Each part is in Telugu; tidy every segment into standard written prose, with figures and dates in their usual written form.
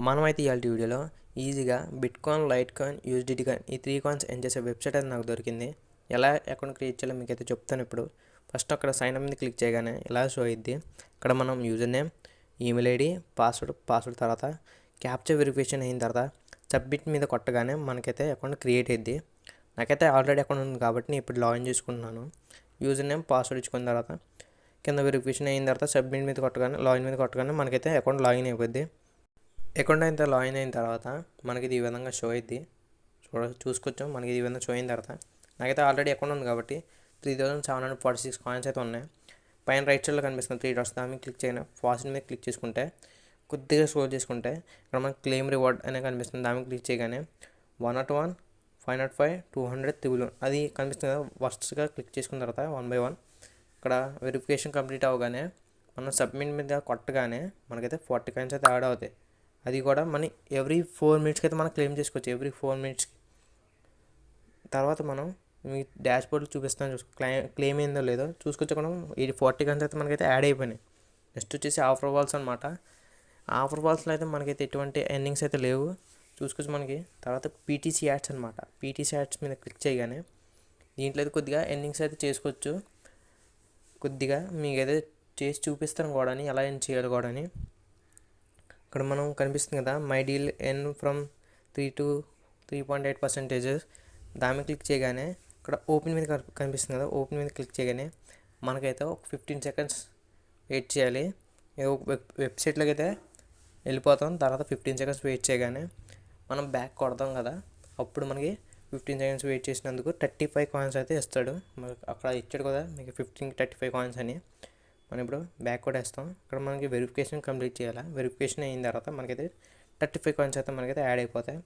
మనమైతే ఇవాళ వీడియోలో ఈజీగా bitcoin, light coin, USDT coin ఈ 3 కాయిన్స్ ఎర్న్ చేసే వెబ్సైట్ అయితే నాకు దొరికింది. ఎలా అకౌంట్ క్రియేట్ చేయాలో మీకైతే చెప్తాను. ఇప్పుడు ఫస్ట్ అక్కడ సైన్ అప్ మీద క్లిక్ చేయగానే ఇలా షో అయ్యిద్ది. ఇక్కడ మనం user name, email ID, password తర్వాత క్యాప్చర్ వెరిఫికేషన్ అయిన తర్వాత సబ్మిట్ మీద కొట్టగానే మనకైతే అకౌంట్ క్రియేట్ అయ్యిద్ది. నాకైతే ఆల్రెడీ అకౌంట్ ఉంది కాబట్టి నేను ఇప్పుడు లాగిన్ చేసుకుంటున్నాను. యూజర్ నేమ్, పాస్వర్డ్ ఇచ్చుకున్న తర్వాత కింద వెరిఫికేషన్ అయిన తర్వాత సబ్మిట్ మీద కొట్టగానే, లాగిన్ మీద కొట్టగానే మనకైతే అకౌంట్ లాగిన్ అయిపోద్ది. అకౌంట్ అయితే లాగిన్ అయిన తర్వాత మనకి ఇది ఈ విధంగా షో అయ్యిద్ది. చూసుకోవచ్చు. మనకి ఈ విధంగా షో అయిన తర్వాత నాకైతే ఆల్రెడీ అకౌంట్ ఉంది కాబట్టి 3746 కాయిన్స్ అయితే ఉన్నాయి. పైన రైట్ సైడ్లో కనిపిస్తుంది 3 డాట్స్, దాని మీద క్లిక్ చేయగానే ఫాస్ట్ మీద క్లిక్ చేసుకుంటే కొద్దిగా స్క్రోల్ చేసుకుంటే ఇక్కడ మనకి క్లెయిమ్ రివార్డ్ అనే కనిపిస్తుంది. దాని మీద క్లిక్ చేయగానే 101, 505, 200, 311 అది కనిపిస్తుంది కదా. ఫస్ట్గా క్లిక్ చేసుకున్న తర్వాత 1 by 1 ఇక్కడ వెరిఫికేషన్ కంప్లీట్ అవ్వగానే మనం సబ్మిట్ మీద కొట్టగానే మనకైతే 40 కాయిన్స్ అయితే యాడ్ అవుతాయి. అది కూడా మన ఎవ్రీ 4 మినిట్స్కి అయితే మనం క్లెయిమ్ చేసుకోవచ్చు. ఎవ్రీ 4 మినిట్స్కి తర్వాత మనం మీ డాష్ బోర్డ్లో చూపిస్తాను. క్లెయిమ్ ఏందో లేదో చూసుకోవచ్చు. మనం ఈ 40 కాయిన్స్ అయితే మనకైతే యాడ్ అయిపోయినాయి. నెక్స్ట్ వచ్చేసి ఆఫర్ వాల్స్ అనమాట. ఆఫర్ వాల్స్లో అయితే మనకైతే ఎటువంటి ఎర్నింగ్స్ అయితే లేవు. చూసుకోవచ్చు. మనకి తర్వాత పీటీసీ యాడ్స్ అనమాట. పీటీసీ యాడ్స్ మీద క్లిక్ చేయగానే దీంట్లో అయితే కొద్దిగా ఎర్నింగ్స్ అయితే చేసుకోవచ్చు. కొద్దిగా మీకైతే చేసి చూపిస్తాను కూడా ఎలా ఏం చేయాలి కూడా. ఇక్కడ మనం కనిపిస్తుంది కదా, మై డీల్ ఎన్ ఫ్రమ్ 3 to 3.8%. దాని మీద క్లిక్ చేయగానే ఇక్కడ ఓపెన్ మీద కనిపిస్తుంది కదా, ఓపెన్ మీద క్లిక్ చేయగానే మనకైతే ఒక 15 సెకండ్స్ వెయిట్ చేయాలి. వెబ్సైట్లోకి అయితే వెళ్ళిపోతాం. తర్వాత 15 సెకండ్స్ వెయిట్ చేయగానే మనం బ్యాక్ కొడతాం కదా, అప్పుడు మనకి 15 సెకండ్స్ వెయిట్ చేసినందుకు 35 కాయిన్స్ అయితే ఇస్తాడు. అక్కడ ఇచ్చాడు కదా మీకు 15కి 35 కాయిన్స్ అని. మనం ఇప్పుడు బ్యాక్ కూడా వేస్తాం. ఇక్కడ మనకి వెరిఫికేషన్ కంప్లీట్ చేయాలి. వెరిఫికేషన్ అయిన తర్వాత మనకైతే 35 కాయిన్స్ అయితే మనకైతే యాడ్ అయిపోతాయి.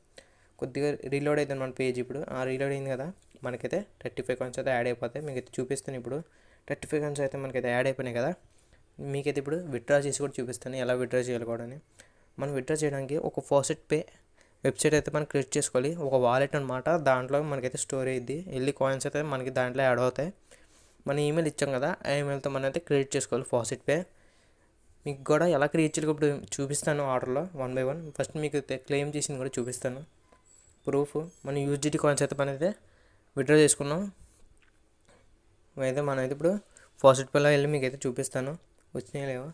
కొద్దిగా రీలోడ్ అవుతుంది మన పేజ్. ఇప్పుడు ఆ రీలోడ్ అయింది కదా, మనకైతే 35 కాయిన్స్ అయితే యాడ్ అయిపోతాయి. మీకు అయితే చూపిస్తాను. ఇప్పుడు 35 కాయిన్స్ అయితే మనకైతే యాడ్ అయిపోయినాయి కదా. మీకైతే ఇప్పుడు విత్డ్రా చేసి కూడా చూపిస్తాను ఎలా విత్డ్రా చేయాలి కూడా. మనం విత్డ్రా చేయడానికి ఒక ఫాసెట్ పే వెబ్సైట్ అయితే మనం క్రియేట్ చేసుకోవాలి. ఒక వాలెట్ అనమాట. దాంట్లో మనకైతే స్టోర్ అయ్యిద్ది. వెళ్ళి కాయిన్స్ అయితే మనకి దాంట్లో యాడ్ అవుతాయి. మన ఈమెయిల్ ఇచ్చాం కదా, ఆ ఈమెయిల్తో మనం అయితే క్రియేట్ చేసుకోవాలి ఫాసెట్ పే. మీకు కూడా ఎలా క్రియేట్ చేయాలి ఇప్పుడు చూపిస్తాను ఆర్డర్లో 1 by 1. ఫస్ట్ మీకు క్లెయిమ్ చేసింది కూడా చూపిస్తాను. ప్రూఫ్ మన యూఎస్డిటీ కాయిన్స్ అయితే మనం అయితే విత్డ్రా చేసుకున్నాం. అయితే మనం అయితే ఇప్పుడు ఫాసెట్ పేలో వెళ్ళి మీకు అయితే చూపిస్తాను వచ్చినాయి లేవో.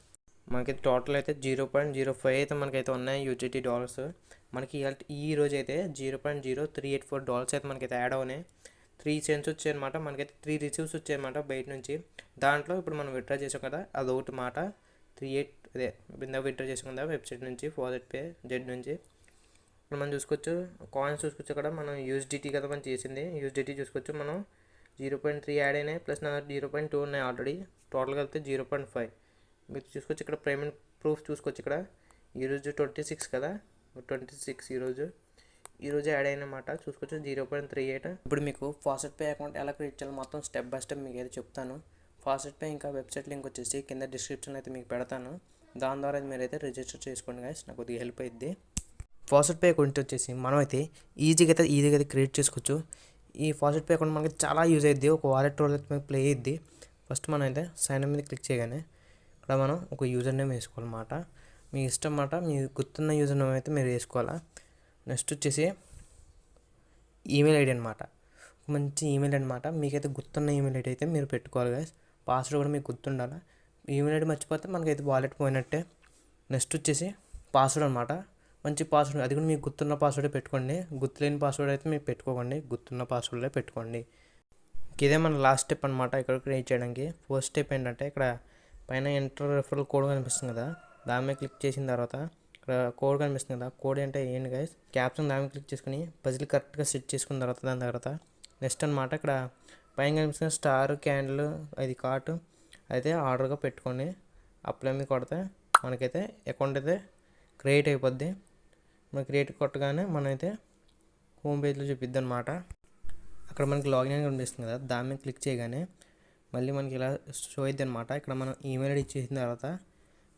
మనకైతే టోటల్ అయితే 0.05 అయితే మనకైతే ఉన్నాయి యూఎస్డిటీ డాలర్స్. మనకి ఈ రోజు అయితే $0.0384 అయితే మనకైతే యాడ్ అవునాయి. 3 సెంట్స్ వచ్చాయన్నమాట. మనకైతే 3 రిసీవ్స్ వచ్చాయన్నమాట బయట నుంచి. దాంట్లో ఇప్పుడు మనం విత్డ్రా చేసాం కదా, అదొకటి మాట 38 అదే ఇందాక విత్డ్రా చేసాం కదా వెబ్సైట్ నుంచి, ఫాసెట్ పే జెడ్ నుంచి. ఇప్పుడు మనం చూసుకోవచ్చు కాయిన్స్ చూసుకోవచ్చు. అక్కడ మనం యూఎస్డిటీ కదా మనం చేసింది, యూఎస్డిటీ చూసుకోవచ్చు. మనం 0.3 యాడ్ అయినాయి, ప్లస్ నా 0.2 ఉన్నాయి ఆల్రెడీ. టోటల్ కలిపితే 0.5 మీరు చూసుకోవచ్చు. ఇక్కడ పేమెంట్ ప్రూఫ్ చూసుకోవచ్చు. ఇక్కడ ఈరోజు 26 కదా, 26 ఈరోజు యాడ్ అయినమాట. చూసుకోవచ్చు 0.38. ఇప్పుడు మీకు ఫాసెట్ పే అకౌంట్ ఎలా క్రియేట్ చేయాలి మొత్తం స్టెప్ బై స్టెప్ మీకు అయితే చెప్తాను. ఫాసెట్ పే ఇంకా వెబ్సైట్ లింక్ వచ్చేసి కింద డిస్క్రిప్షన్ అయితే మీకు పెడతాను. దాని ద్వారా మీరైతే రిజిస్టర్ చేసుకోండి గైస్, నాకు కొద్దిగా హెల్ప్ అయ్యిద్ది. ఫాసెట్ పే అకౌంట్ వచ్చేసి మనం అయితే ఈజీగా అయితే క్రియేట్ చేసుకోవచ్చు. ఈ ఫాసెట్ పే అకౌంట్ మనకి చాలా యూజ్ అయ్యిద్ది. ఒక వాలెట్ రోల్ అయితే మీకు ప్లే అయ్యిద్ది. ఫస్ట్ మనం అయితే సైన్ అప్ మీద క్లిక్ చేయగానే ఇక్కడ మనం ఒక యూజర్ నేమ్ వేసుకోవాలన్నమాట. మీ ఇష్టం మాట, మీ గుర్తున్న యూజర్ నేమ్ అయితే మీరు వేసుకోవాలా. నెక్స్ట్ వచ్చేసి ఈమెయిల్ ఐడి అనమాట. మంచి ఈమెయిల్ అనమాట. మీకైతే గుర్తున్న ఈమెయిల్ ఐడి అయితే మీరు పెట్టుకోవాలి గైస్. పాస్వర్డ్ కూడా మీకు గుర్తుండాలి. ఈమెయిల్ ఐడి మర్చిపోతే మనకైతే వాలెట్ పోయినట్టే. నెక్స్ట్ వచ్చేసి పాస్వర్డ్ అనమాట. మంచి పాస్వర్డ్, అది కూడా మీకు గుర్తున్న పాస్వర్డే పెట్టుకోండి. గుర్తులేని పాస్వర్డ్ అయితే మీరు పెట్టుకోకండి, గుర్తున్న పాస్వర్డే పెట్టుకోండి. ఇదే మన లాస్ట్ స్టెప్ అనమాట ఇక్కడ క్రియేట్ చేయడానికి. ఫస్ట్ స్టెప్ ఏంటంటే ఇక్కడ పైన ఎంటర్ రెఫరల్ కోడ్ కనిపిస్తుంది కదా, దాని మీద క్లిక్ చేసిన తర్వాత ఇక్కడ కోడ్ కనిపిస్తుంది కదా, కోడ్ అంటే ఏంటి గైస్, క్యాప్షన్ దాని మీద క్లిక్ చేసుకుని పజిల్ కరెక్ట్గా సెట్ చేసుకున్న తర్వాత దాని తర్వాత నెక్స్ట్ అనమాట ఇక్కడ పైన కనిపిస్తున్న స్టార్ క్యాండిల్ అది కార్టు అయితే ఆర్డర్గా పెట్టుకోండి. అప్లై మీద కొడితే మనకైతే అకౌంట్ అయితే క్రియేట్ అయిపోద్ది. మనం క్రియేట్ కొట్టగానే మనమైతే హోమ్ పేజ్లో చూపిద్ది అనమాట. అక్కడ మనకి లాగిన్ అని కనిపిస్తుంది కదా, దాని మీద క్లిక్ చేయగానే మళ్ళీ మనకి ఇలా షో అయింది అనమాట. ఇక్కడ మనం ఈమెయిల్ ఐడి ఇచ్చేసిన తర్వాత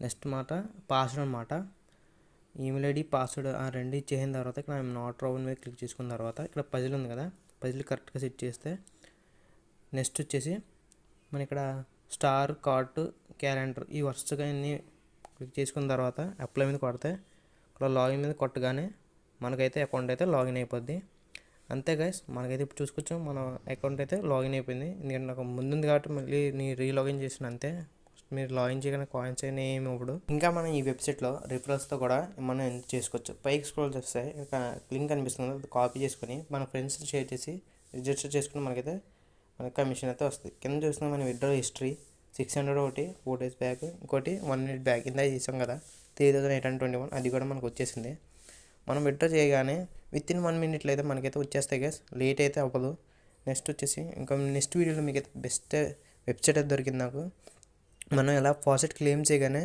నెక్స్ట్ మాట పాస్వర్డ్ అనమాట. ఈమెయిల్ ఐడి పాస్వర్డ్ ఆ రెండు ఇచ్చేసిన తర్వాత ఇక్కడ నాట్ రౌండ్ మీద క్లిక్ చేసుకున్న తర్వాత ఇక్కడ పజిల్ ఉంది కదా, పజిల్ కరెక్ట్గా సెట్ చేస్తే నెక్స్ట్ వచ్చేసి మన ఇక్కడ స్టార్ కార్టు క్యాలెండర్ ఈ వరుసగా అన్ని క్లిక్ చేసుకున్న తర్వాత అప్లై మీద కొడితే ఇలా లాగిన్ మీద కొట్టగానే మనకైతే అకౌంట్ అయితే లాగిన్ అయిపోద్ది. అంతే గైస్, మనకైతే ఇప్పుడు చూసుకోవచ్చు మన అకౌంట్ అయితే లాగిన్ అయిపోయింది. ఎందుకంటే నాకు ముందుంది కాబట్టి మళ్ళీ రీలాగిన్ చేసిన అంతే. మీరు లాగిన్ చేయగానే కాయిన్స్ అయినా ఏమి ఇవ్వడు. ఇంకా మనం ఈ వెబ్సైట్లో రిఫరల్స్తో కూడా మనం ఎంజాయ్ చేసుకోవచ్చు. పైకి స్క్రోల్ చేస్తే ఇక లింక్ కనిపిస్తుంది, అది కాపీ చేసుకొని మన ఫ్రెండ్స్ షేర్ చేసి రిజిస్టర్ చేసుకుని మనకైతే మనకి కమిషన్ అయితే వస్తుంది. కింద చూస్తున్నాం మన విత్డ్రా హిస్టరీ 600 ఒకటి 4 days బ్యాక్, ఇంకోటి 1 minute బ్యాక్ ఇందా చేసాం కదా 3821, అది కూడా మనకు వచ్చేసింది. మనం విత్డ్రా చేయగానే విత్ ఇన్ 1 minute అయితే మనకైతే వచ్చేస్తాయి గైస్, లేట్ అయితే అవ్వదు. నెక్స్ట్ వచ్చేసి ఇంకా నెక్స్ట్ వీడియోలో మీకు అయితే బెస్ట్ వెబ్సైట్ అయితే దొరికింది నాకు. మనం ఎలా ఫాసెట్ క్లెయిమ్ చేయగానే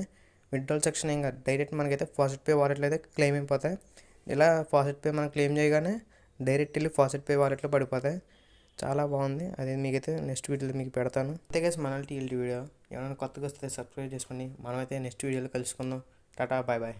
విత్డ్రాల్ సెక్షన్ ఏం కాదు, డైరెక్ట్ మనకైతే ఫాసెట్ పే వాలెట్లో అయితే క్లెయిమ్ అయిపోతాయి. ఇలా ఫాసెట్ పే మనం క్లెయిమ్ చేయగానే డైరెక్ట్ వెళ్ళి ఫాసెట్ పే వాలెట్లో పడిపోతాయి. చాలా బాగుంది, అది మీకైతే నెక్స్ట్ వీడియోలో మీకు పెడతాను. అంతే గైస్, మన టీఎల్టీ వీడియో. ఏమైనా కొత్తగా వస్తే సబ్స్క్రైబ్ చేసుకోండి. మనమైతే నెక్స్ట్ వీడియోలో కలుసుకుందాం. టాటా, బాయ్ బాయ్.